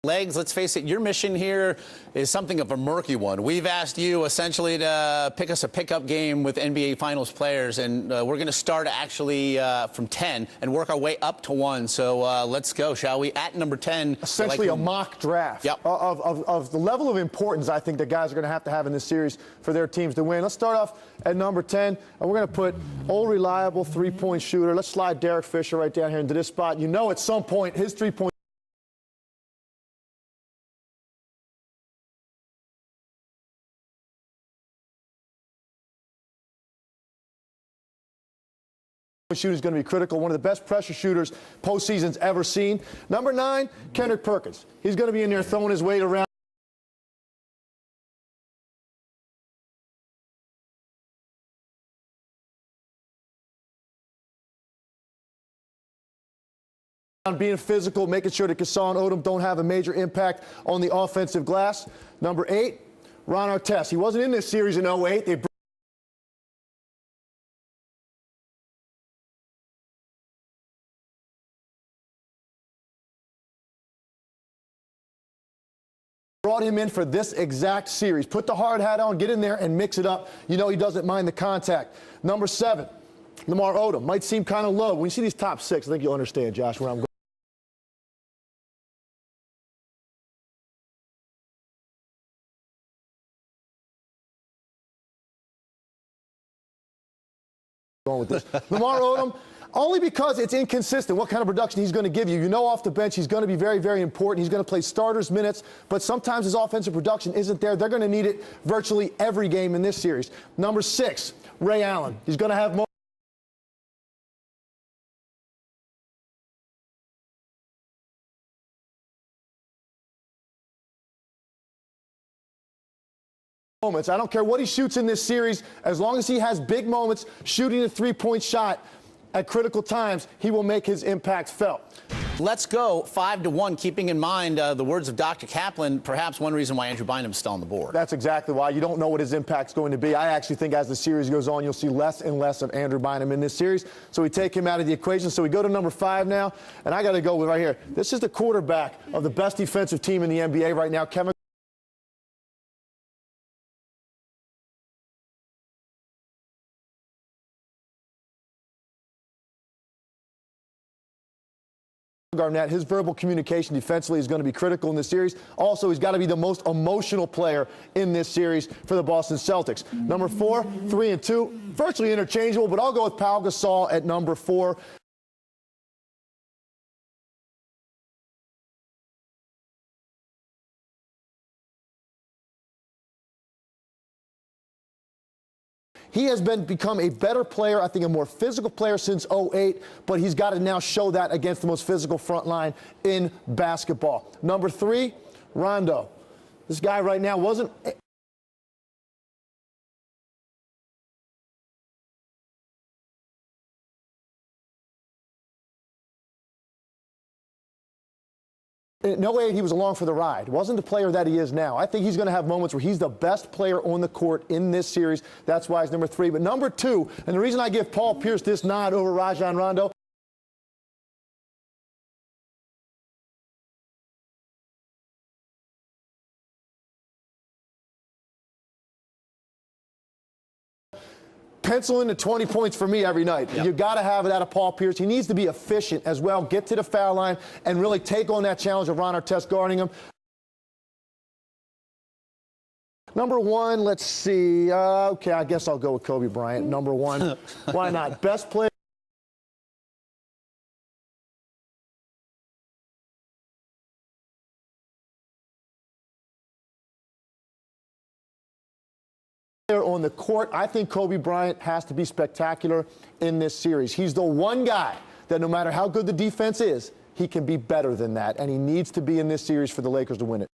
Legs, let's face it, your mission here is something of a murky one. We've asked you essentially to pick us a pickup game with NBA Finals players, and we're going to start actually from 10 and work our way up to 1. So let's go, shall we? At number 10. Essentially a mock draft of the level of importance I think the guys are going to have in this series for their teams to win. Let's start off at number 10, and we're going to put old reliable three-point shooter. Let's slide Derek Fisher right down here into this spot. You know at some point his three-point shooting is going to be critical. One of the best pressure shooters postseason's ever seen. Number 9, Kendrick Perkins. He's going to be in there throwing his weight around. Being physical, making sure that Gasol and Odom don't have a major impact on the offensive glass. Number 8, Ron Artest. He wasn't in this series in 08. They brought him in for this exact series. Put the hard hat on, get in there, and mix it up. You know he doesn't mind the contact. Number 7, Lamar Odom. Might seem kind of low. When you see these top 6, I think you'll understand, Josh, where I'm going with this. Lamar Odom, only because it's inconsistent what kind of production he's going to give you. You know off the bench he's going to be very, very important. He's going to play starters minutes, but sometimes his offensive production isn't there. They're going to need it virtually every game in this series. Number 6, Ray Allen. He's going to have moments. I don't care what he shoots in this series. As long as he has big moments, shooting a three-point shot at critical times, he will make his impact felt. Let's go 5-1, keeping in mind the words of Dr. Kaplan, perhaps one reason why Andrew Bynum's still on the board. That's exactly why. You don't know what his impact's going to be. I actually think as the series goes on, you'll see less and less of Andrew Bynum in this series. So we take him out of the equation. So we go to number 5 now, and I got to go with right here. This is the quarterback of the best defensive team in the NBA right now, Kevin Garnett. His verbal communication defensively is going to be critical in this series. Also, he's got to be the most emotional player in this series for the Boston Celtics. Number 4, 3 and 2, virtually interchangeable, but I'll go with Pau Gasol at number 4. He has become a better player, I think a more physical player since 08, but he's got to now show that against the most physical front line in basketball. Number 3, Rondo. This guy right now wasn't... In 08, he was along for the ride. Wasn't the player that he is now. I think he's going to have moments where he's the best player on the court in this series. That's why he's number 3. But number 2, and the reason I give Paul Pierce this nod over Rajon Rondo, pencil in the 20 points for me every night. Yep. You got to have it out of Paul Pierce. He needs to be efficient as well, get to the foul line, and really take on that challenge of Ron Artest guarding him. Number 1, let's see. Okay, I guess I'll go with Kobe Bryant. Number 1. Why not? Best player. On the court, I think Kobe Bryant has to be spectacular in this series. He's the one guy that no matter how good the defense is, he can be better than that, and he needs to be in this series for the Lakers to win it.